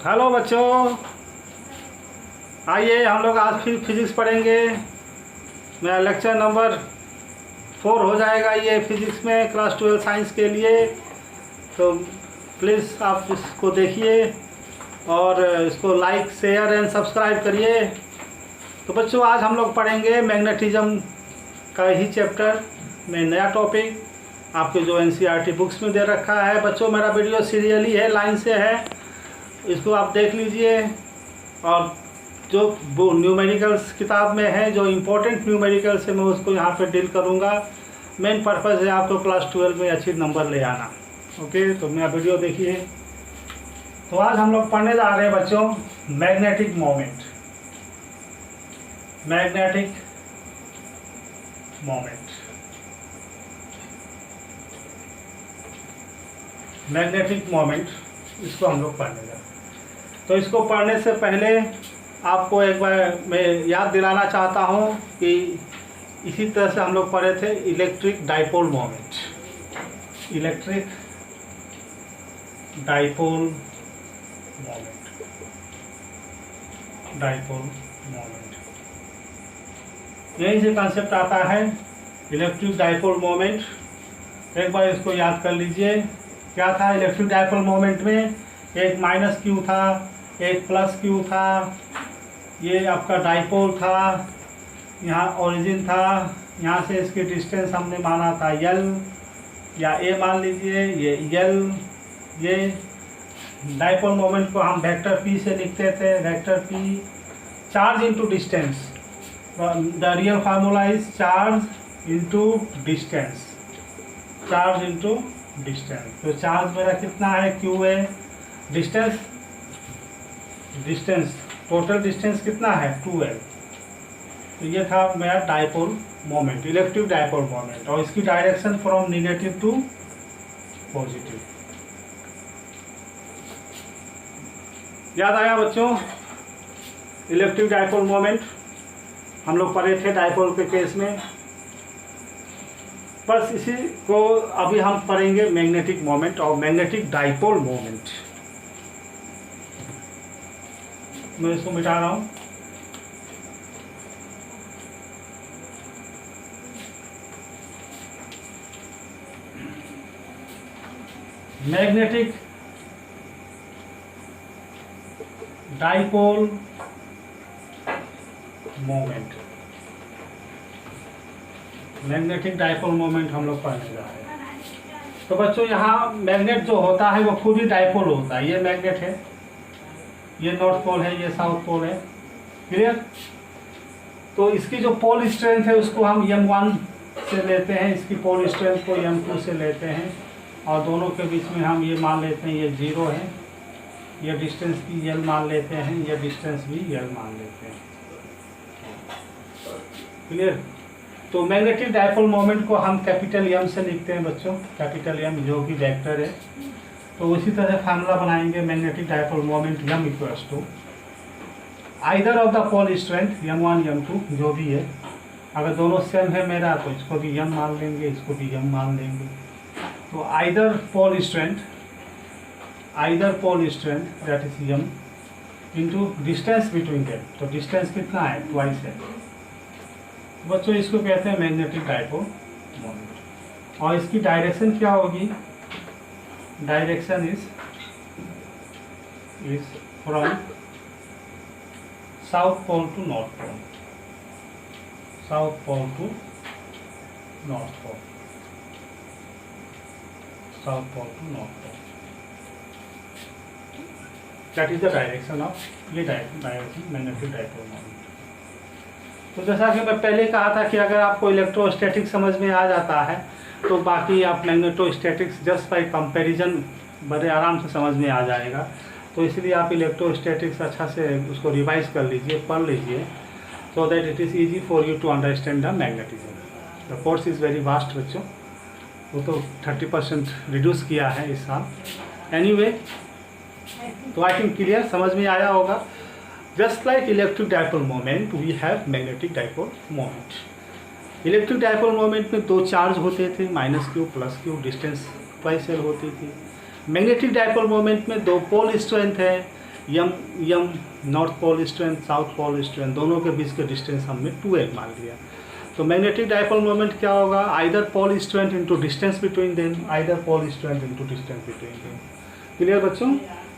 Hello बच्चों, आइए हम लोग आज फिर फिजिक्स पढ़ेंगे। मेरा लेक्चर नंबर 4 हो जाएगा ये फिजिक्स में क्लास 12 साइंस के लिए। तो प्लीज़ आप इसको देखिए और इसको लाइक शेयर एंड सब्सक्राइब करिए। तो बच्चों आज हम लोग पढ़ेंगे मैग्नेटिज्म का ही चैप्टर में नया टॉपिक आपके जो एनसीईआरटी बुक्स में दे रखा है। बच्चों मेरा वीडियो सीरियली है, लाइन से है, इसको आप देख लीजिए। और जो वो न्यूमेरिकल्स किताब में है, जो इम्पोर्टेंट न्यूमेरिकल्स है, मैं उसको यहाँ पे डील करूँगा। मेन पर्पज़ है आपको क्लास 12 में अच्छी नंबर ले आना। ओके, तो मेरा वीडियो देखिए। तो आज हम लोग पढ़ने जा रहे हैं बच्चों magnetic moment. Magnetic moment, magnetic moment, इसको हम लोग पढ़ने जा रहे हैं। तो इसको पढ़ने से पहले आपको एक बार मैं याद दिलाना चाहता हूँ कि इसी तरह से हम लोग पढ़े थे electric dipole moment. Electric dipole moment, dipole moment, यही से कॉन्सेप्ट आता है इलेक्ट्रिक डाइपोल मोमेंट। एक बार इसको याद कर लीजिए। क्या था इलेक्ट्रिक डाइपोल मोमेंट में? एक माइनस क्यू था, एक प्लस क्यू था, ये आपका डाइपोल था, यहाँ ओरिजिन था, यहाँ से इसकी डिस्टेंस हमने माना था एल या ए मान लीजिए, ये एल। ये डाइपोल मोमेंट को हम वेक्टर पी से लिखते थे, vector P charge into distance. The real formula is charge into distance, charge into distance. तो चार्ज मेरा कितना है? क्यू है। डिस्टेंस, डिस्टेंस टोटल डिस्टेंस कितना है? 2l। तो ये था मेरा dipole moment, electric dipole moment. और इसकी direction from negative to positive. याद आया बच्चों? इलेक्ट्रिक डाइपोल मोमेंट हम लोग पढ़े थे डाइपोल के केस में। बस इसी को अभी हम पढ़ेंगे मैग्नेटिक मोमेंट और मैग्नेटिक डाइपोल मोमेंट। मैं इसको मिटा रहा हूँ। Magnetic dipole moment, magnetic dipole moment हम लोग पढ़ने जा रहे हैं। तो बच्चों यहाँ मैग्नेट जो होता है वो खुद ही डाइपोल होता है। ये मैग्नेट है, ये नॉर्थ पोल है, ये साउथ पोल है। क्लियर? तो इसकी जो पोल स्ट्रेंथ है उसको हम m1 से लेते हैं, इसकी पोल स्ट्रेंथ को m2 से लेते हैं, और दोनों के बीच में हम ये मान लेते हैं ये 0 है। ये डिस्टेंस भी l मान लेते हैं, ये डिस्टेंस भी l मान लेते हैं। क्लियर? तो मैग्नेटिक डाइपोल मोमेंट को हम कैपिटल M से लिखते हैं बच्चों, कैपिटल M जो कि वेक्टर है। तो उसी तरह फार्मूला बनाएंगे magnetic dipole moment M equals to either of the pole strength m1 m2 जो भी है। अगर दोनों सेम है मेरा तो इसको भी m मान लेंगे, इसको भी m मान लेंगे। तो either pole strength that is m into distance between them. तो डिस्टेंस कितना है? ट्वाइस है। बच्चों इसको कहते हैं मैग्नेटिक डाइपोल मोमेंट। और इसकी डायरेक्शन क्या होगी? Direction is from south pole to north pole, south pole to north pole, south pole to north pole. That is the direction of ये डायरेक्शन मैग्नेटिक डाइपोल मोमेंट। तो जैसा कि मैं पहले कहा था कि अगर आपको इलेक्ट्रोस्टैटिक समझ में आ जाता है तो बाकी आप मैग्नेटोस्टैटिक्स जस्ट बाई कंपैरिजन बड़े आराम से समझ में आ जाएगा। तो इसलिए आप इलेक्ट्रोस्टैटिक्स अच्छा से उसको रिवाइज कर लीजिए, पढ़ लीजिए, so that it is easy for you to understand the magnetism. The course is very vast बच्चों, वो तो 30% रिड्यूस किया है इस साल। एनीवे, तो आई थिंक क्लियर, समझ में आया होगा। Just like electric dipole moment, we have magnetic dipole moment. Electric dipole moment में 2 चार्ज होते थे, -q +q, distance twice l होती थी। मैग्नेटिक डाइपोल मोमेंट में 2 पोल स्ट्रेंथ है, M M north pole strength, south pole strength, दोनों के बीच के डिस्टेंस हमने 2L मान लिया। तो मैग्नेटिक डाइपोल मोमेंट क्या होगा, either pole strength into distance between them, either pole strength into distance between them. Clear बच्चों?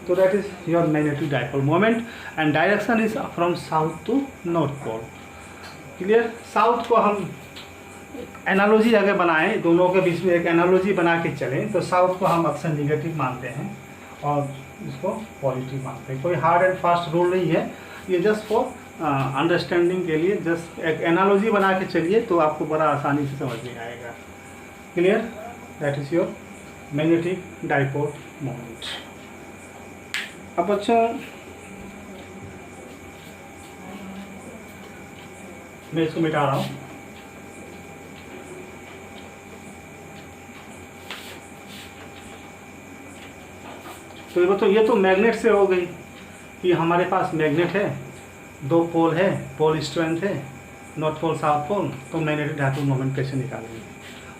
तो that is your magnetic dipole moment and direction is from south to north pole. Clear? South को हम analogy अगर बनाएं, दोनों के बीच में एक एनालॉजी बना के चलें, तो साउथ को हम अक्सर निगेटिव मानते हैं और इसको पॉजिटिव मानते हैं। कोई हार्ड एंड फास्ट रूल नहीं है, ये जस्ट फॉर अंडरस्टैंडिंग के लिए जस्ट एक एनालॉजी बना के चलिए तो आपको बड़ा आसानी से समझ में आएगा। Clear? That is your magnetic dipole moment. अब बच्चों मैं इसको मिटा रहा हूँ। तो ये तो मैग्नेट से हो गई कि हमारे पास मैग्नेट है, दो पोल है, पोल स्ट्रेंथ है, नॉर्थ पोल साउथ पोल, तो मैग्नेटिक डाइपोल मोमेंट कैसे निकालेंगे।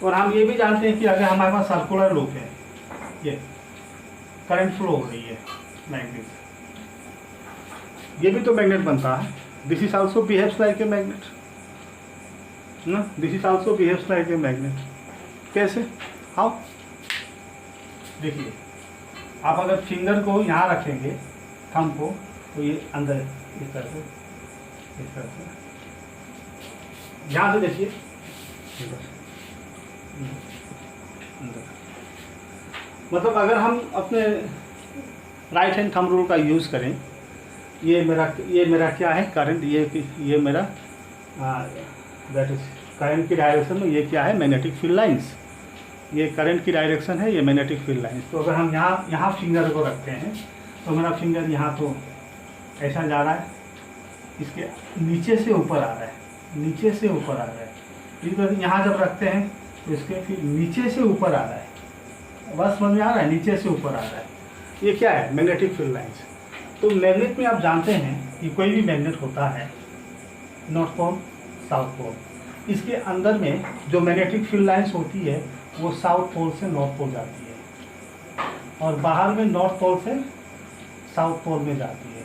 और हम ये भी जानते हैं कि अगर हमारे पास सर्कुलर लूप है, ये करंट फ्लो हो रही है मैग्नेट, ये भी तो मैग्नेट बनता है। This is also behaves like a magnet ना, this is also behaves like a magnet. कैसे? हाउ? देखिए, आप अगर फिंगर को यहाँ रखेंगे, थंब को, तो ये अंदर इस तरह से, इस तरह से, यहाँ से देखिए अंदर। मतलब अगर हम अपने राइट हैंड थंब रूल का यूज़ करें, ये मेरा क्या है, करंट, ये मेरा दैट इज करंट की डायरेक्शन में, ये क्या है, मैग्नेटिक फील्ड लाइंस। ये करंट की डायरेक्शन है, ये मैग्नेटिक फील्ड लाइंस। तो अगर हम यहाँ फिंगर को रखते हैं, तो मेरा फिंगर यहाँ तो ऐसा जा रहा है, इसके नीचे से ऊपर आ रहा है, नीचे से ऊपर आ रहा है। इधर यहाँ जब रखते हैं तो इसके फिर नीचे से ऊपर आ रहा है, बस समझ में आ रहा है, नीचे से ऊपर आ रहा है। ये क्या है, मैग्नेटिक फील्ड लाइंस। तो मैग्नेट में आप जानते हैं कि कोई भी मैग्नेट होता है, नॉर्थ पोल साउथ पोल, इसके अंदर में जो मैग्नेटिक फील्ड लाइंस होती है वो साउथ पोल से नॉर्थ पोल जाती है, और बाहर में नॉर्थ पोल से साउथ पोल में जाती है।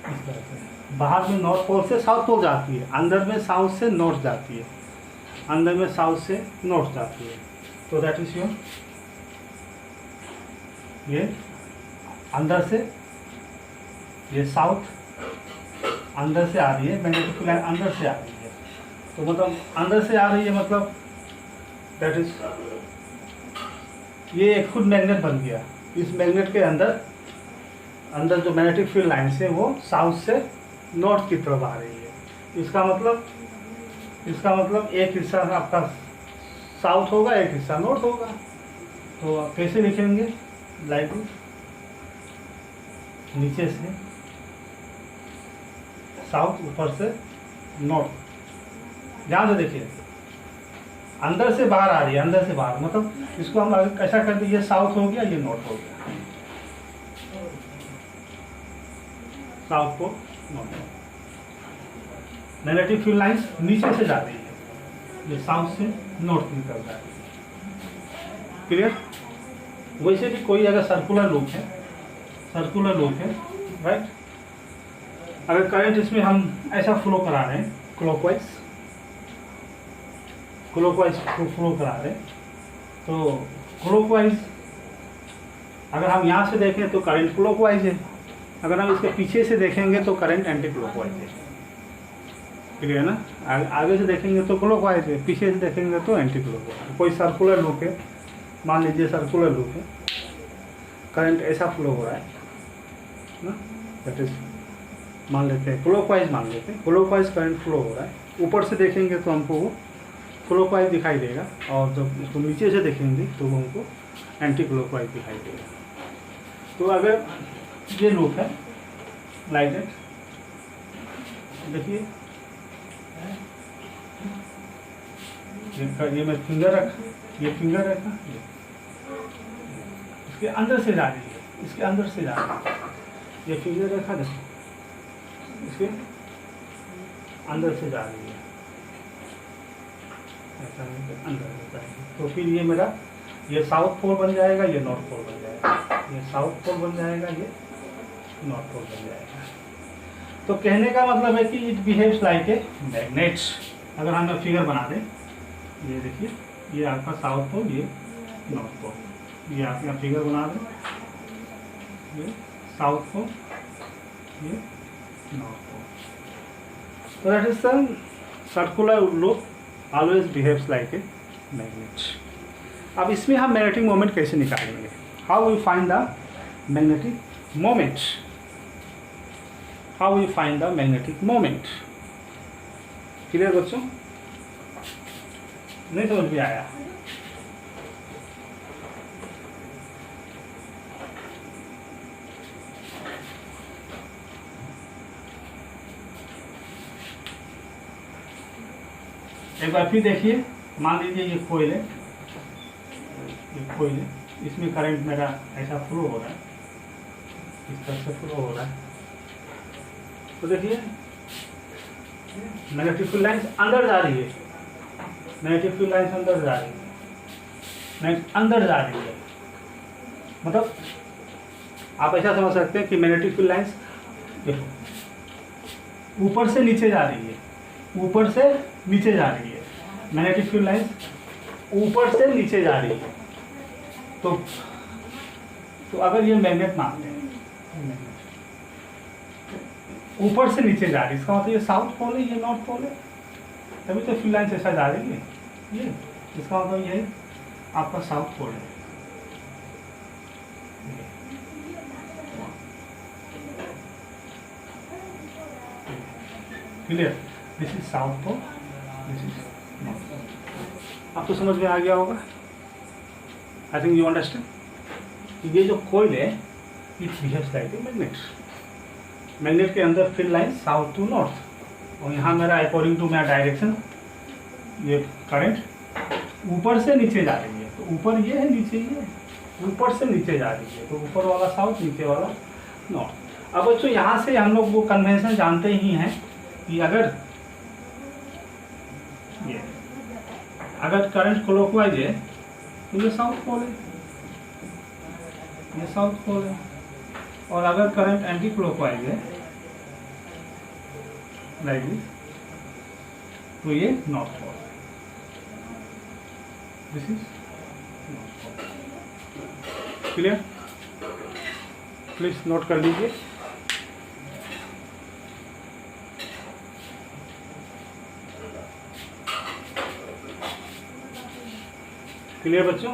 इस तरह से बाहर में नॉर्थ पोल से साउथ पोल जाती है, अंदर में साउथ से नॉर्थ जाती है, अंदर में साउथ से नॉर्थ जाती है। तो दैट इज योर, ये अंदर से, ये साउथ अंदर से आ रही है, मैग्नेटिक फील्ड लाइन अंदर से आ रही है। तो मतलब अंदर से आ रही है, मतलब दैट इज, ये एक खुद मैग्नेट बन गया। इस मैग्नेट के अंदर जो मैग्नेटिक फील्ड लाइन है वो साउथ से नॉर्थ की तरफ आ रही है। इसका मतलब एक हिस्सा आपका साउथ होगा, एक हिस्सा नॉर्थ होगा। तो आप कैसे लिखेंगे, लाइक नीचे से साउथ, ऊपर से नॉर्थ। ध्यान से देखिए, अंदर से बाहर आ रही है, अंदर से बाहर, मतलब इसको हम ऐसा कर दीजिए, साउथ हो गया, ये नॉर्थ हो गया, साउथ को नॉर्थ। मैग्नेटिक फील्ड लाइंस नीचे से जा रही है, ये साउथ से नॉर्थ की तरफ जा रही है। क्लियर? वैसे भी कोई अगर सर्कुलर लूप है, राइट, अगर करंट इसमें हम ऐसा फ्लो करा रहे हैं, क्लॉकवाइज फ्लो करा रहे हैं, तो क्लॉकवाइज अगर हम यहाँ से देखें तो करंट क्लॉकवाइज है, अगर हम इसके पीछे से देखेंगे तो करंट एंटी क्लॉकवाइज है। क्लियर है ना? आगे से देखेंगे तो क्लॉकवाइज है, पीछे से देखेंगे तो एंटी क्लॉकवाइज। कोई सर्कुलर लूप है, मान लीजिए सर्कुलर लूप है, करंट ऐसा फ्लो हो रहा है ना, दैट इज मान लेते हैं क्लॉकवाइज, मान लेते हैं क्लॉकवाइज करंट फ्लो हो रहा है। ऊपर से देखेंगे तो हमको वो क्लॉकवाइज दिखाई देगा, और जब इसको नीचे से देखेंगे तो वो हमको एंटी क्लॉकवाइज दिखाई देगा। तो अगर ये लूप है लाइक दैट, देखिए ये मैं फिंगर रखा, ये फिंगर रखा, इसके अंदर से जा रही है, इसके अंदर से जा रही है, ये फिंगर रखा, देखो इसके अंदर से जा रही है, ऐसा अंदर रहता है। तो फिर ये मेरा, ये साउथ पोल बन जाएगा, ये नॉर्थ पोल बन जाएगा, ये साउथ पोल बन जाएगा, ये नॉर्थ पोल बन जाएगा। तो कहने का मतलब है कि it behaves like a magnet. अगर हम फिगर बना दें, ये देखिए, ये आपका साउथ पोल, ये नॉर्थ पोल, ये आप यहाँ फिगर बना दें, ये साउथ पोल, ये नॉर्थ पोल। तो that is the circular loop always behaves like a magnet. अब इसमें हम मैग्नेटिक मोमेंट कैसे निकालेंगे? How we find the magnetic moment? How we find the magnetic moment? Clear बच्चों? नहीं समझ में आया? एक बार फिर देखिए, मान लीजिए ये कोयल है, ये कोयल है, इसमें करंट मेरा ऐसा फ्लो हो रहा है, इस तरह से फ्लो हो रहा है। तो देखिए नेगेटिव फील्ड लाइन्स अंदर जा रही है, नेगेटिव फील्ड लाइन्स अंदर जा रही है, अंदर जा रही है। मतलब आप ऐसा समझ सकते हैं कि मैग्नेटिक फील्ड लाइन्स देखो ऊपर से नीचे जा रही है, ऊपर से नीचे जा रही है। मैग्नेटिक फील्ड लाइन्स ऊपर से नीचे जा रही है। तो अगर ये मैग्नेट मानते हैं, ऊपर से नीचे जा रही है, इसका मतलब ये साउथ पोल है, ये नॉर्थ पोल है, तभी तो फील्ड लाइन्स ऐसा जा रही है। ये इसका मतलब ये आपका साउथ पोल है। Clear? This is south pole, this is north pole. अब तो समझ में आ गया होगा। I think you understand. ये जो कोयल है, it behaves like a magnet. Magnet के अंदर field line south to north, और यहाँ मेरा अकॉर्डिंग टू मेरा डायरेक्शन ये करंट ऊपर से नीचे जा रही है। तो ऊपर ये है, नीचे ये है, ऊपर से नीचे जा रही है। तो ऊपर वाला साउथ, नीचे वाला नॉर्थ। अब बच्चों यहाँ से हम लोग वो कन्वेंशन जानते ही हैं कि अगर करंट क्लॉकवाइज है तो ये साउथ पोल है, ये साउथ पोल है। और अगर करंट एंटी क्लॉकवाइज है लाइक दिस, तो ये north pole, this is north pole. Clear? Please note कर लीजिए। क्लियर बच्चों?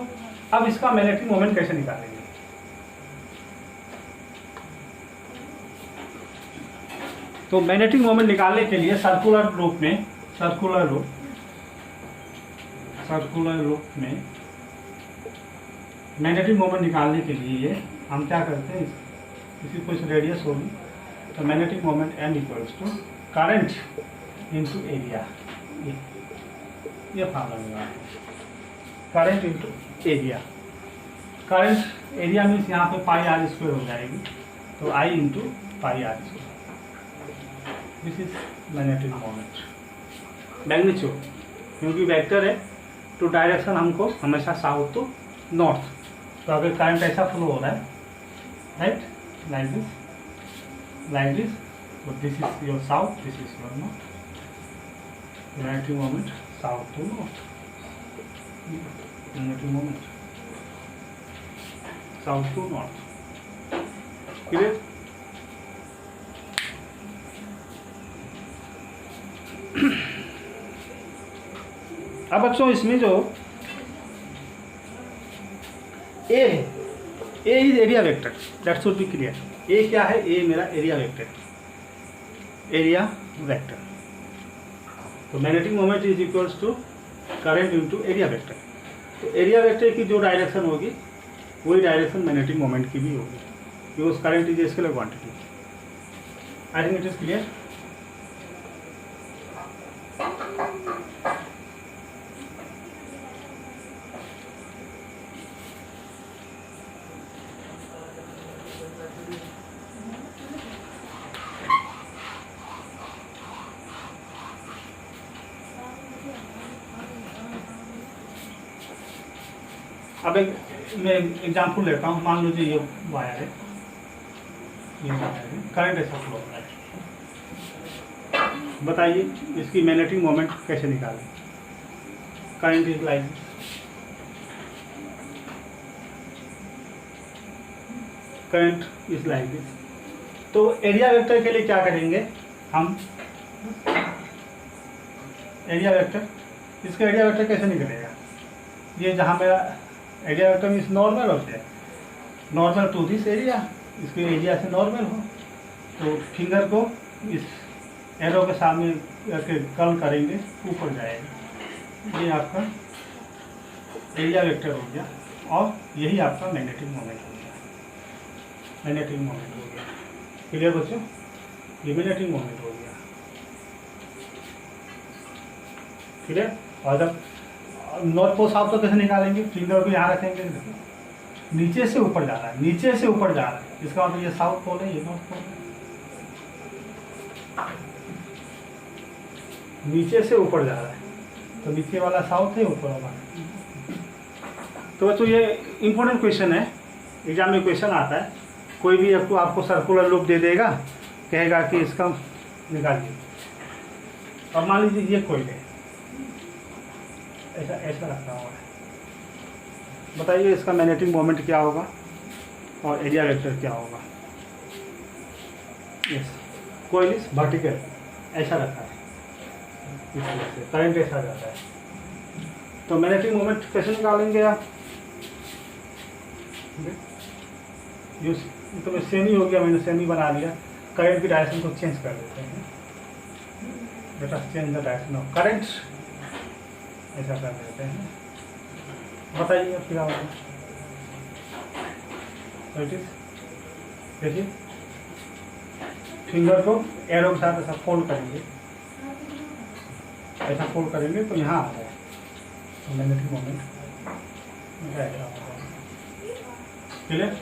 अब इसका मैग्नेटिक मोमेंट कैसे निकालेंगे? तो मैग्नेटिक मोमेंट निकालने के लिए सर्कुलर लूप में मैग्नेटिक मोमेंट निकालने के लिए हम क्या करते हैं, इसी कुछ रेडियस होगी, तो magnetic moment M equals to current into area. ये फार्मूला लगा, current into area. Current area means यहाँ पे पाई आर स्क्वायर हो जाएगी, तो I into pi r square. This is magnetic moment. Magnitude क्योंकि वेक्टर है तो डायरेक्शन हमको हमेशा साउथ टू नॉर्थ। तो अगर करंट ऐसा फ्लो हो रहा है, राइट, लाइक दिस, तो this is your south, this is your north. Magnetic moment south to north, magnetic moment south to north. Clear? अब बच्चों इसमें जो ए है, A is area vector, that should be clear. A क्या है? A मेरा area vector, area vector. तो magnetic moment is equals to current into area vector. तो एरिया वेक्टर की जो डायरेक्शन होगी वही डायरेक्शन मैग्नेटिक मोमेंट की भी होगी, because current is a scalar quantity. I think it is clear. अब मैं एग्जाम्पल लेता हूँ। मान लीजिए ये वायर है, ये करंट ऐसा फ्लो हो रहा है। बताइए इसकी मैग्नेटिक मोमेंट कैसे निकालें। Current is like, current is like this. तो एरिया वेक्टर के लिए क्या करेंगे हम, एरिया वेक्टर, इसका एरिया वेक्टर कैसे निकलेगा। ये जहाँ मेरा एरिया वेक्टर मीन्स नॉर्मल होते हैं, नॉर्मल टू दिस एरिया, इसके एरिया से नॉर्मल हो, तो फिंगर को इस एरो के सामने करके कर्ल करेंगे, ऊपर जाएगा। ये आपका एरिया वेक्टर हो गया और यही आपका मैग्नेटिक मोमेंट हो गया, मैग्नेटिक मोमेंट हो गया। क्लियर बच्चों, ये मैग्नेटिक मोमेंट हो गया। क्लियर। और जब नॉर्थ पोल साउथ तो कैसे निकालेंगे, फिंगर को यहाँ रखेंगे, नीचे से ऊपर जा रहा है, नीचे से ऊपर जा रहा है, इसका मतलब ये साउथ पोल है, ये नॉर्थ पोल है। नीचे से ऊपर जा रहा है तो नीचे वाला साउथ है, ऊपर वाला। तो बच्चों ये इंपॉर्टेंट क्वेश्चन है, एग्जाम में क्वेश्चन आता है, कोई भी आपको सर्कुलर लूप दे देगा, कहेगा कि इसका निकालिए। और मान लीजिए ये कोई है, ऐसा ऐसा रखा हुआ है, बताइए इसका मैग्नेटिक मोमेंट क्या होगा और एरिया वेक्टर क्या होगा। यस, कोई इस वर्टिकल ऐसा रखा है, इस तरह से करंट ऐसा जाता है, तो मैग्नेटिक मोमेंट कैसे निकालेंगे आप। ये तो मैं सेमी हो गया, मैंने सेमी बना लिया। करंट की डायरेक्शन को चेंज कर देते हैं, let us change the direction of current, ऐसा कर देते हैं। बताइए अब क्या होगा। देखिए फिंगर को एरो के साथ ऐसा फोल्ड करेंगे, ऐसा फोल्ड करेंगे तो यहाँ आ जाए, तो मैग्नेटिक मोमेंट क्लियर।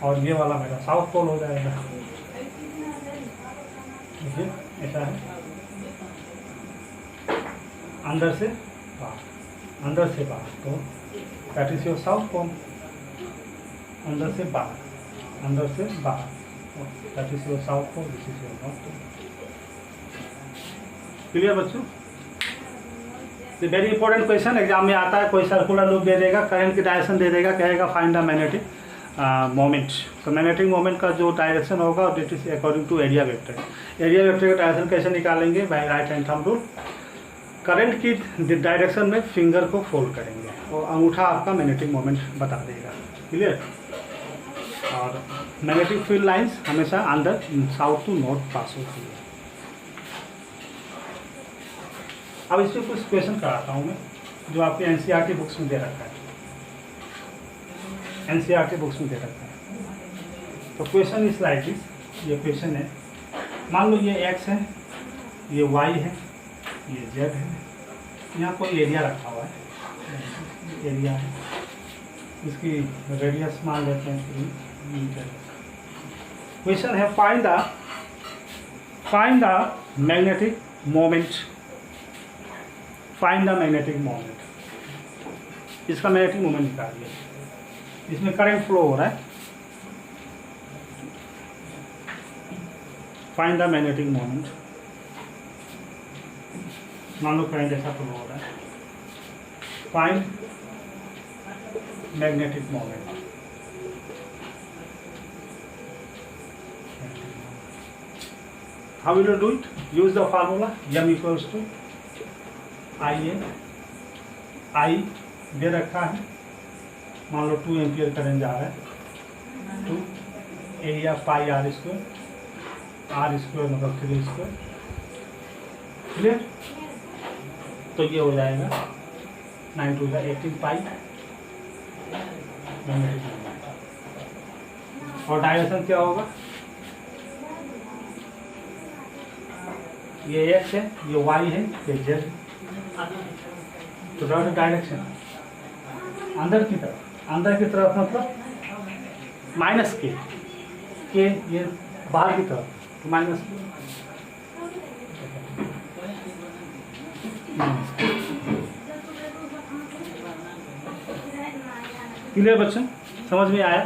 और ये वाला मेरा साउथ पोल हो जाएगा। देखिए ऐसा है, अंदर से बाहर, अंदर से बाहर, तो that is your south pole. अंदर से बाहर, अंदर से बाहर, that is your south pole, this is your north pole. Clear बच्चों। वेरी इंपॉर्टेंट क्वेश्चन एग्जाम में आता है, कोई सर्कुलर लूप दे देगा, करंट की डायरेक्शन दे देगा, कहेगा फाइंड द मैग्नेटिक मोमेंट। तो मैग्नेटिक मोमेंट का जो डायरेक्शन होगा that is according to area vector. Area vector का डायरेक्शन कैसे निकालेंगे, by right hand thumb rule. Current की डायरेक्शन में फिंगर को फोल्ड करेंगे और अंगूठा आपका मैग्नेटिक मोमेंट बता देगा। क्लियर। और मैग्नेटिक फील्ड लाइंस हमेशा अंदर साउथ टू नॉर्थ पास होती है। अब इसमें कुछ क्वेश्चन कराता हूँ मैं, जो आपके एनसीईआरटी बुक्स में दे रखा है, एनसीईआरटी बुक्स में दे रखा है। तो क्वेश्चन इस लाइक दिस, ये क्वेश्चन है, मान लो ये एक्स है, ये वाई है, ये जेड है, यहाँ कोई एरिया रखा हुआ है, एरिया है, इसकी रेडियस मान लेते हैं 3 मीटर। क्वेश्चन है find the magnetic moment, find the magnetic moment. इसका मैग्नेटिक मोमेंट निकालिए। इसमें करंट फ्लो हो रहा है, फाइंड द मैग्नेटिक मोमेंट। मान लो करंट ऐसा फ्लो हो रहा है, find magnetic moment. How will you do it, use the formula m equals to I दे रखा है, मान लो 2 एम्पियर करंट जा रहा है, 2 एरिया पाई आर स्क्वायर मतलब 3 स्क्वायर। क्लियर। तो ये हो जाएगा 9 टू 18 पाई मैग्नेटिक मोमेंट। और डायरेक्शन क्या होगा, ये एक्स है, ये वाई है, ये जेड है। तो डायरेक्शन अंदर की तरफ मतलब माइनस के ये बाहर की तरफ, तो माइनस क्लियर बच्चों, समझ में आया।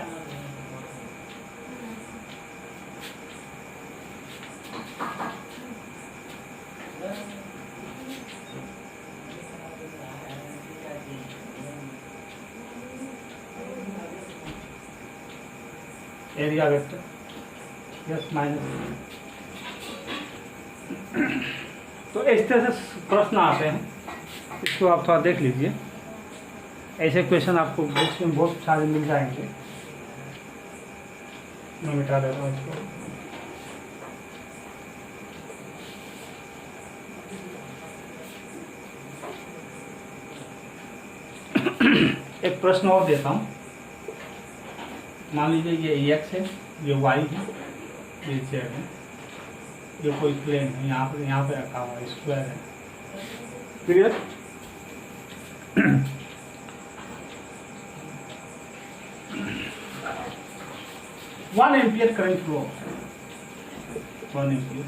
Area vector, yes minus. तो इस तरह से प्रश्न आते हैं, इसको आप थोड़ा देख लीजिए। ऐसे क्वेश्चन आपको बुक्स में बहुत सारे मिल जाएंगे। मैं मिटा देता हूँ इसको। एक प्रश्न और देता हूँ। मान लीजिए ये x है, ये y है, ये z है, ये कोई प्लेन है, यहाँ पे रखा हुआ है, स्क्वायर है। Clear? 1 ampere current flow, 1 ampere.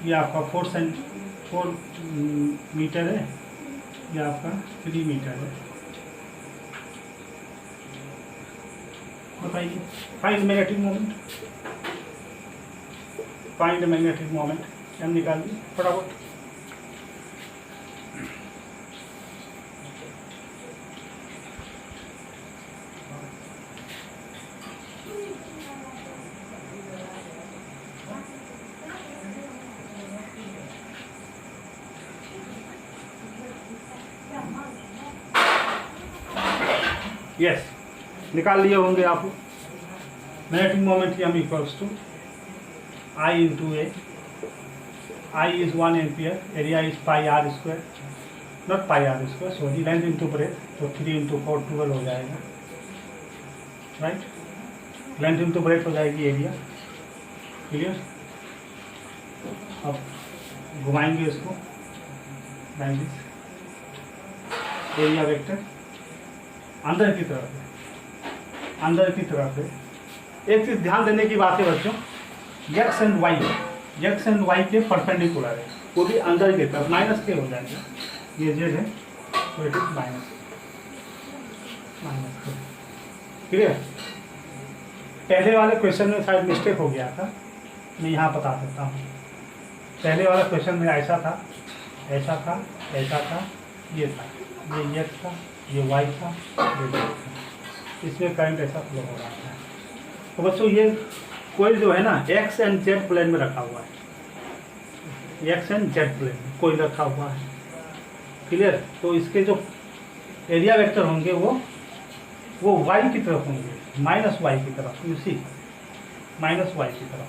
ये आपका 4 मीटर है, ये आपका 3 मीटर है। बताइए, find magnetic moment, find magnetic moment. हम निकालिए फटाफट। यस, निकाल लिए होंगे आप। Magnetic moment m equals to I into A. I is 1 ampere, area is pi r square, not pi r square sorry, length into breadth, तो 3 into 4 12 हो जाएगा, राइट। लेंथ इंटू ब्रेथ हो जाएगी एरिया। क्लियर? अब घुमाएंगे इसको, area vector अंदर की तरफ है, अंदर की तरफ है। एक चीज ध्यान देने की बात है बच्चों, x एंड y के परपेंडिकुलर है, वो भी अंदर की तरफ, माइनस के हो जाएगा। ये z है तो इट इज माइनस। क्लियर? पहले वाले क्वेश्चन में शायद मिस्टेक हो गया था, मैं यहाँ बता देता हूँ। पहले वाला क्वेश्चन में ऐसा था, ऐसा था, ऐसा था, ये था, ये x था, ये y था, ये z था। इसमें करंट ऐसा फ्लो हो रहा है। तो बच्चों ये कोयल जो है ना, x एंड z प्लेन में रखा हुआ है, x एंड z प्लेन में कोयल रखा हुआ है। क्लियर? तो इसके जो एरिया वेक्टर होंगे वो y की तरफ होंगे, माइनस y की तरफ, इसी माइनस y की तरफ,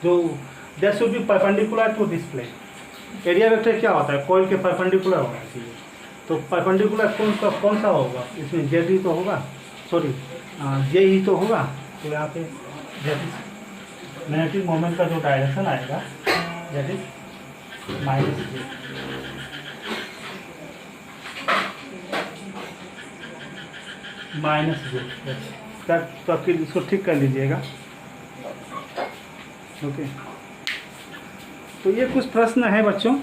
जो that should be perpendicular to this plane. Area vector क्या होता है? कोयल के परपेंडिकुलर होना चाहिए। तो परपेंडिकुलर कौन सा होगा? इसमें z ही तो होगा, सॉरी j ही तो होगा। तो यहाँ पे मैग्नेटिक मोमेंट का जो डायरेक्शन आएगा that is minus j। Minus j, तो आपके इसको ठीक कर लीजिएगा। ओके, तो ये कुछ प्रश्न है बच्चों।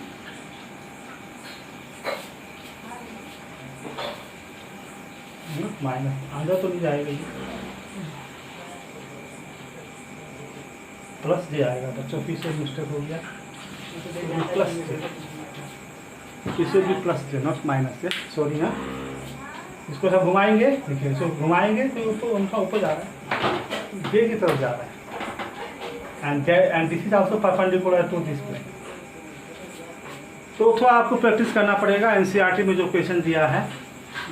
माइनस अंदर तो नहीं जाएगा, ये प्लस जे आएगा बच्चों, फिर से मिस्टेक हो गया, प्लस जे, इसे भी plus J not minus J, sorry. हाँ, इसको सब घुमाएंगे, देखिए इसको घुमाएंगे तो ऊपर, उनका ऊपर जा रहा है, जे की तरफ जा रहा है, and this is also perpendicular to this plane. तो थोड़ा आपको प्रैक्टिस करना पड़ेगा। एनसीईआरटी में जो क्वेश्चन दिया है,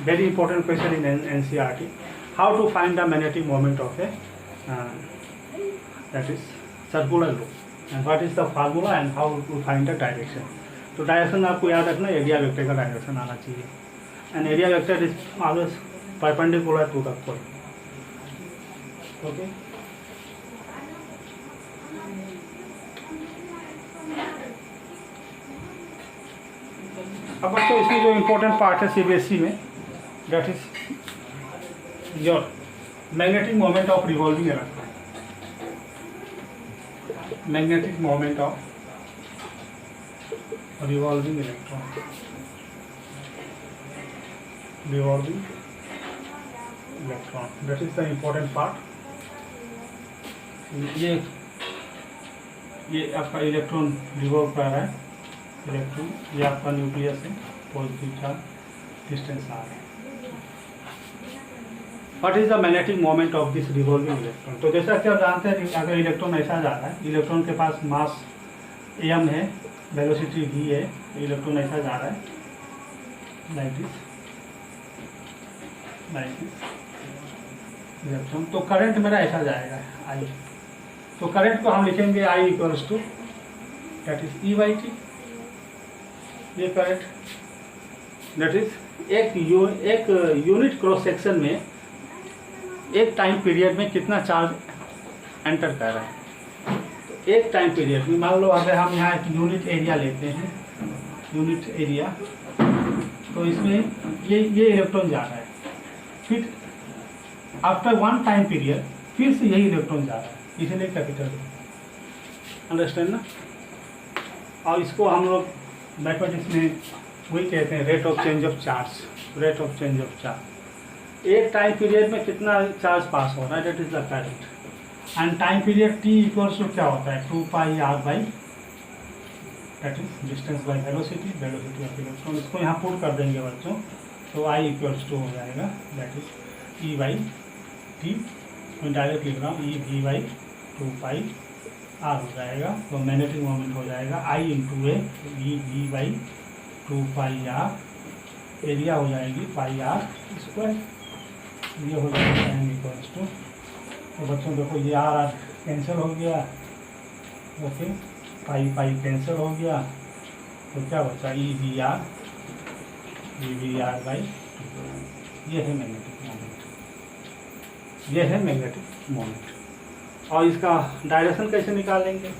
very important question in NCERT, how to find the magnetic moment of a that is circular loop and what is the formula and how to find the direction। तो direction आपको याद रखना, area vector का direction आना चाहिए, and area vector is always perpendicular to the coil. Okay, अब बच्चों इसमें जो इम्पोर्टेंट पार्ट है सीबीएसई में, that is your magnetic moment of revolving electron, magnetic moment of revolving electron, revolving electron, that is the important part। ये आपका electron revolve कर रहा है, इलेक्ट्रॉन, ये आपका न्यूक्लियस है, पॉजिटिव चार्ज, डिस्टेंस आ रहा है। What is the magnetic moment of this revolving electron. तो जैसा कि आप जानते हैं अगर इलेक्ट्रॉन ऐसा जा रहा है, इलेक्ट्रॉन के पास मास m है, वेलोसिटी v है, इलेक्ट्रॉन ऐसा जा रहा है लाइक दिस इलेक्ट्रॉन, तो करंट मेरा ऐसा जाएगा I। तो करंट को हम लिखेंगे I equals to that is E/T। ये करंट दैट इज एक यूनिट क्रॉस सेक्शन में एक टाइम पीरियड में कितना चार्ज एंटर कर रहा है। तो एक टाइम पीरियड में मान लो अगर हम यहाँ एक यूनिट एरिया लेते हैं, यूनिट एरिया, तो इसमें ये इलेक्ट्रॉन जा रहा है, फिर आफ्टर वन टाइम पीरियड फिर से यही इलेक्ट्रॉन जा रहा है, इसलिए कैपिटल अंडरस्टैंड ना। और इसको हम लोग मैथमेटिक्स में वही कहते हैं rate of change of charge. Rate of change of charge, एक टाइम पीरियड में कितना चार्ज पास हो रहा है, that is the current. And time period t equals to क्या होता है, 2πr by that is distance by velocity, velocity of electron. इसको यहाँ पुट कर देंगे बच्चों, तो I इक्वल्स टू हो जाएगा दैट इज E/T। मैं डायरेक्ट लिख रहा हूँ EV/2πr हो जाएगा। तो मैग्नेटिक मोमेंट हो जाएगा I into A EV/2πr, area हो जाएगी πr स्क्वायर, ये हो जाएगा m इक्वल्स टू। तो बच्चों देखो ये r कैंसिल हो गया, ओके, पाई कैंसिल हो गया, तो क्या बचा EVR बाई, ये है मैग्नेटिक मोमेंट, ये है मैग्नेटिक मोमेंट। और इसका डायरेक्शन कैसे निकालेंगे,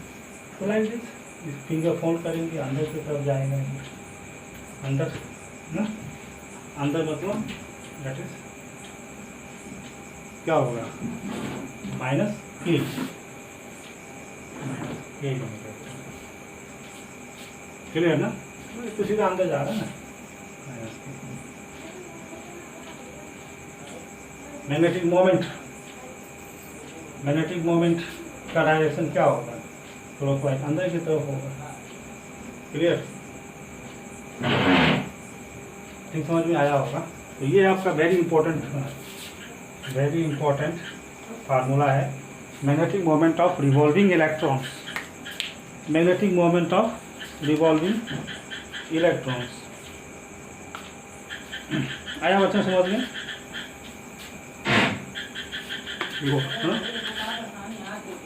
तो लाइक दिस, फिंगर फोल्ड करेंगे, अंदर की तरफ जाएगा, अंदर ना, अंदर मतलब दैट इज क्या होगा माइनस k, क्लियर ना, तो सीधा अंदर जा रहा है ना, माइनस k। मैग्नेटिक मोमेंट का डायरेक्शन क्या होगा, क्लॉकवाइज अंदर की तरफ होगा, क्लियर, ठीक समझ में आया होगा। तो ये आपका वेरी इंपॉर्टेंट फार्मूला है, magnetic moment of revolving electrons. Magnetic moment of revolving electrons आया बच्चों, समझ में।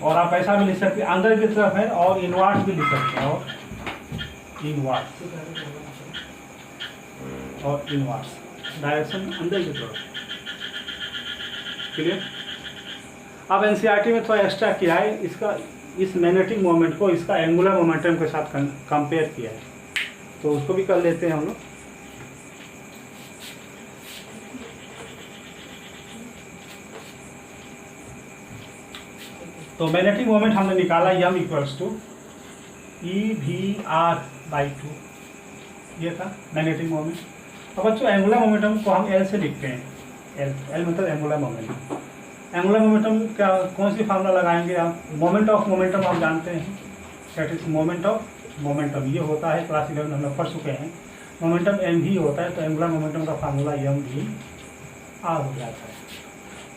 और आप ऐसा भी लिख सकते हैं, अंदर की तरफ है, और इनवर्स भी लिख सकते हैं, और इनवर्स डायरेक्शन अंदर की तरफ, क्लियर। अब एनसीईआरटी में थोड़ा एक्स्ट्रा किया है, इसका इस मैग्नेटिक मोमेंट को इसका एंगुलर मोमेंटम के साथ कंपेयर किया है, तो उसको भी कर लेते हैं हम लोग। तो मैग्नेटिक मोमेंट हमने निकाला m इक्वल्स टू EVR/2, ये था मैग्नेटिक मोमेंट। अब बच्चों एंगुलर मोमेंटम को हम L से लिखते हैं, L मतलब एंगुलर मोमेंटम। एंगुलर मोमेंटम क्या, कौन सी फार्मूला लगाएंगे आप, मोमेंट ऑफ मोमेंटम आप जानते हैं, that is moment of momentum, ये होता है क्लास 11 हम लोग पढ़ चुके हैं, मोमेंटम mv होता है, तो एंगुलर मोमेंटम का फार्मूला mv/r हो जाता है।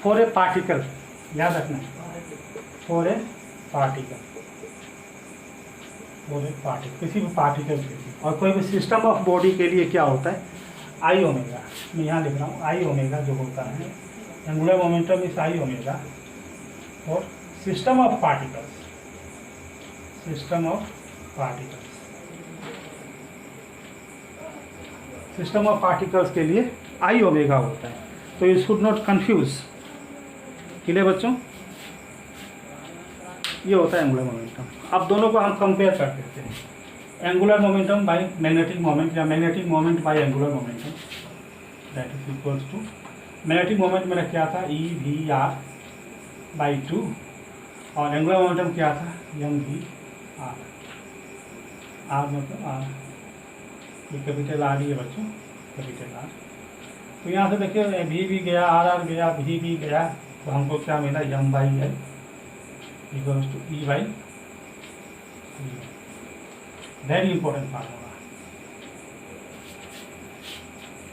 फॉर ए पार्टिकल, याद रखना, फॉर ए पार्टिकल, किसी भी पार्टिकल के लिए, और कोई भी सिस्टम ऑफ बॉडी के लिए क्या होता है I ओमेगा, मैं यहाँ लिख रहा हूँ I ओमेगा जो होता है, angular momentum is I omega, और सिस्टम ऑफ पार्टिकल्स के लिए I ओमेगा होता है। तो you should not confuse, clear बच्चों, ये होता है एंगुलर मोमेंटम। अब दोनों को हम कंपेयर कर देते हैं, angular momentum by magnetic moment, या magnetic moment by angular momentum, that is equals to, magnetic moment मेरा क्या था EVR/2, और एंगुलर मोमेंटम क्या था MVR, R मतलब R, ये कैपिटल R ही है बच्चों, कैपिटल R। तो यहाँ से देखिए V भी गया, RR गया, V भी गया, तो हमको क्या मिला M/L equals to E/, very important formula,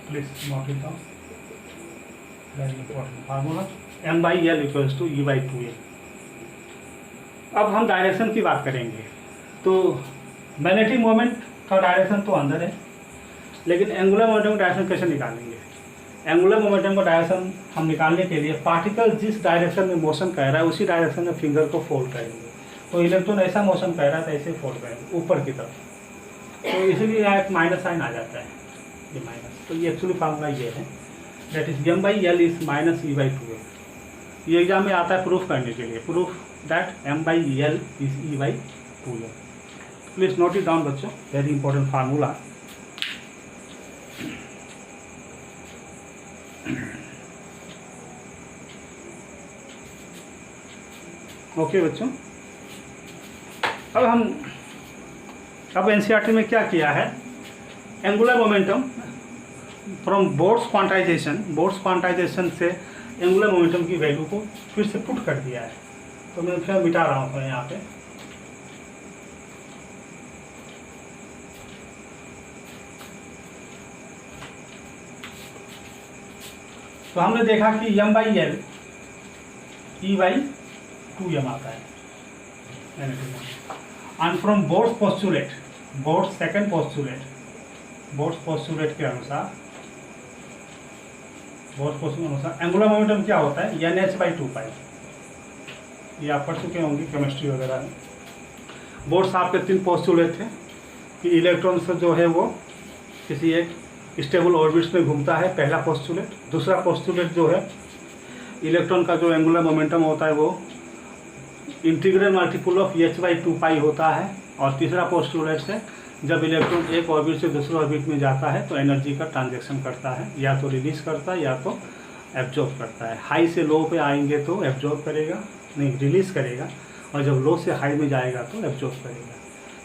please note it down। Very important formula, M/L equals to E/2L। अब हम डायरेक्शन की बात करेंगे। तो मैग्नेटिक मोमेंट का डायरेक्शन तो अंदर है, लेकिन एंगुलर मोमेंटम का डायरेक्शन कैसे निकालेंगे? एंगुलर मोमेंटम का डायरेक्शन हम निकालने के लिए पार्टिकल जिस डायरेक्शन में मोशन कर रहा है उसी डायरेक्शन में फिंगर को फोल्ड करेंगे। तो इलेक्ट्रॉन ऐसा मोशन कर रहा है तो ऐसे फोल्ड करेंगे ऊपर की तरफ, तो इसलिए यहाँ एक माइनस साइन आ जाता है, ये माइनस। तो ये एक्चुअली फार्मूला ये है, that is M/L is minus E/2L। ये एग्जाम में आता है प्रूफ करने के लिए, proof that M/L is E/2L। Please note it down बच्चों, वेरी इंपॉर्टेंट फार्मूला। ओके बच्चों, अब एनसीईआरटी में क्या किया है, angular momentum from boards quantization से एंगुलर मोमेंटम की वैल्यू को फिर से पुट कर दिया है। तो मैं फिर मिटा रहा हूँ यहाँ पे। तो हमने देखा कि M/L E/2M आता है। एंड फ्रॉम बोर्ड्स पोस्टुलेट के अनुसार एंगुलर मोमेंटम क्या होता है, NH/2π। ये आप पढ़ चुके होंगे केमिस्ट्री वगैरह में। बोर्ड्स आपके 3 पोस्टुलेट थे कि इलेक्ट्रॉन से जो है वो किसी एक स्टेबल ऑर्बिट्स में घूमता है, पहला पोस्टुलेट। दूसरा पोस्टुलेट जो है इलेक्ट्रॉन का जो एंगुलर मोमेंटम होता है वो इंटीग्रल मल्टीपल ऑफ H/2π होता है। और तीसरा पोस्टुलेट से जब इलेक्ट्रॉन एक ऑर्बिट से दूसरे ऑर्बिट में जाता है तो एनर्जी का ट्रांजैक्शन करता है, या तो रिलीज करता है या तो एब्जॉर्ब करता है। हाई से लो पे आएंगे तो एब्जॉर्ब करेगा, नहीं रिलीज करेगा, और जब लो से हाई में जाएगा तो एब्जॉर्ब करेगा।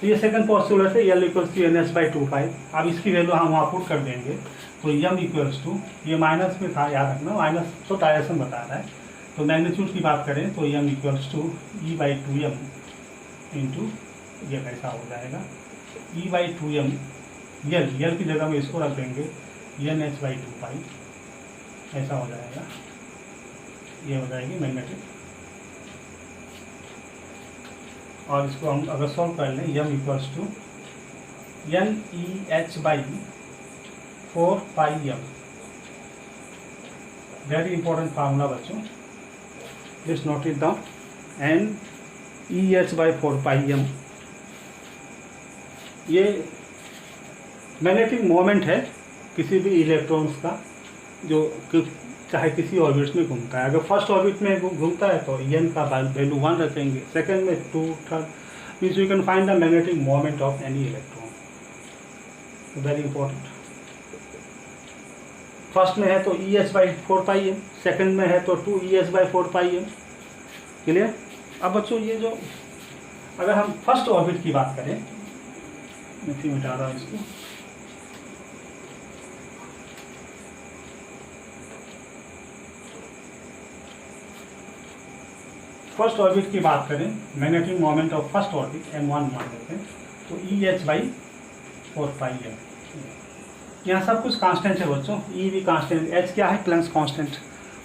तो ये सेकंड पोस्टुलेट है, L इक्वल्स टू NH/2π। अब इसकी वैल्यू हम वहाँ पुट कर देंगे, तो M इक्वल्स टू, ये माइनस में था याद रखना, माइनस तो डायरेक्शन बता रहा है। तो मैग्नीट्यूड की बात करें तो M equals to E/2M into, ये कैसा हो जाएगा E/2M, L की जगह में इसको रख देंगे NH/2π, ऐसा हो जाएगा। ये हो जाएगी मैग्नेटिक। और इसको हम अगर सॉल्व कर लें, M equals to NEH/4πM। Very important formula बच्चों, please note it down, NEH/4πM। ये मैग्नेटिक मोमेंट है किसी भी इलेक्ट्रॉन्स का जो चाहे किसी ऑर्बिट्स में घूमता है। अगर फर्स्ट ऑर्बिट में घूमता है तो N का वैल्यू 1 रखेंगे, सेकंड में 2, third, means you can find the magnetic moment of any electron. Very important. First में है तो EH/4πM, सेकंड में है तो 2EH/4πM। क्लियर? अब बच्चों ये जो अगर हम फर्स्ट ऑर्बिट की बात करें, मैं फिर मिटा रहा हूँ इसको। फर्स्ट ऑर्बिट की बात करें, magnetic moment of first orbit M1 मान लेते हैं, तो EH/4πM। यहाँ सब कुछ कांस्टेंट है बच्चों, E भी कांस्टेंट, H क्या है प्लैंक्स कांस्टेंट,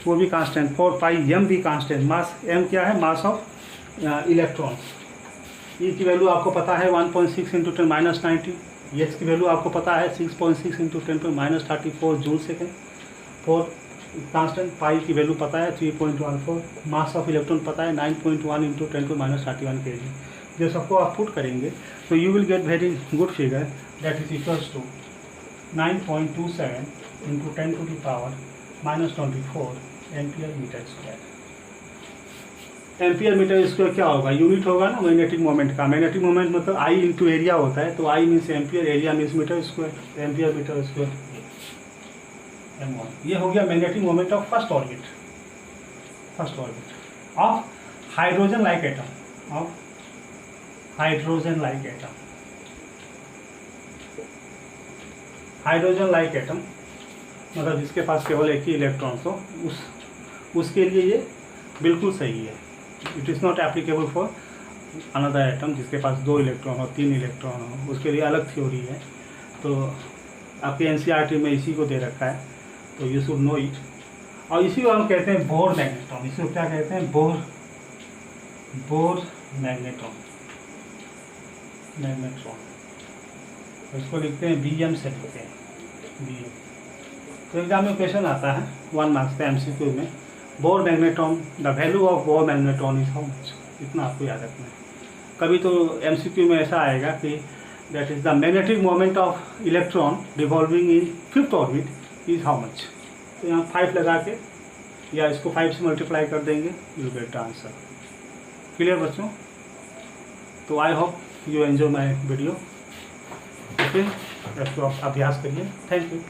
वो भी कांस्टेंट, 4πM भी कांस्टेंट, मास M क्या है मास ऑफ इलेक्ट्रॉन्स। E की वैल्यू आपको पता है 1.6 × 10⁻90, H की वैल्यू आपको पता है 6.6 × 10⁻34 जूल सेकेंड, 4 कांस्टेंट, पाई की वैल्यू पता है 3.14, मास ऑफ इलेक्ट्रॉन पता है 9.1 × 10⁻31 kg। जो सबको आप पुट करेंगे तो you will get very good figure, that is equals to 9.27 × 10⁻24 ampere meter square. Ampere meter square क्या होगा, यूनिट होगा ना मैग्नेटिक मोमेंट का। मैग्नेटिक मोमेंट मतलब I इंटू एरिया होता है, तो I means ampere, area means meter square, ampere meter square M1। ये हो गया magnetic moment of first orbit of hydrogen like atom, hydrogen like atom मतलब जिसके पास केवल एक ही इलेक्ट्रॉन्स हो, उसके लिए ये बिल्कुल सही है। It is not applicable for another atom जिसके पास 2 इलेक्ट्रॉन हो, 3 इलेक्ट्रॉन हो, उसके लिए अलग थ्योरी है। तो आपके एनसीईआरटी में इसी को दे रखा है, तो यू शुड नो इट। और इसी को हम कहते हैं बोर मैग्नेट्रॉन। इसको क्या कहते हैं? Bore magnetron. इसको लिखते हैं BM से लिखते हैं BM। तो एग्जाम में क्वेश्चन आता है 1 मार्क्स का MCQ में, bore magnetron, the value of bore magnetron is how much. इतना आपको याद रखना है। कभी तो MCQ में ऐसा आएगा कि that is the magnetic moment of electron revolving in 5th orbit is how much. तो यहाँ 5 लगा के या इसको 5 से मल्टीप्लाई कर देंगे, you get the answer. Clear बच्चों? तो I hope you enjoy my video. Okay, इसको आप अभ्यास करिए। Thank you.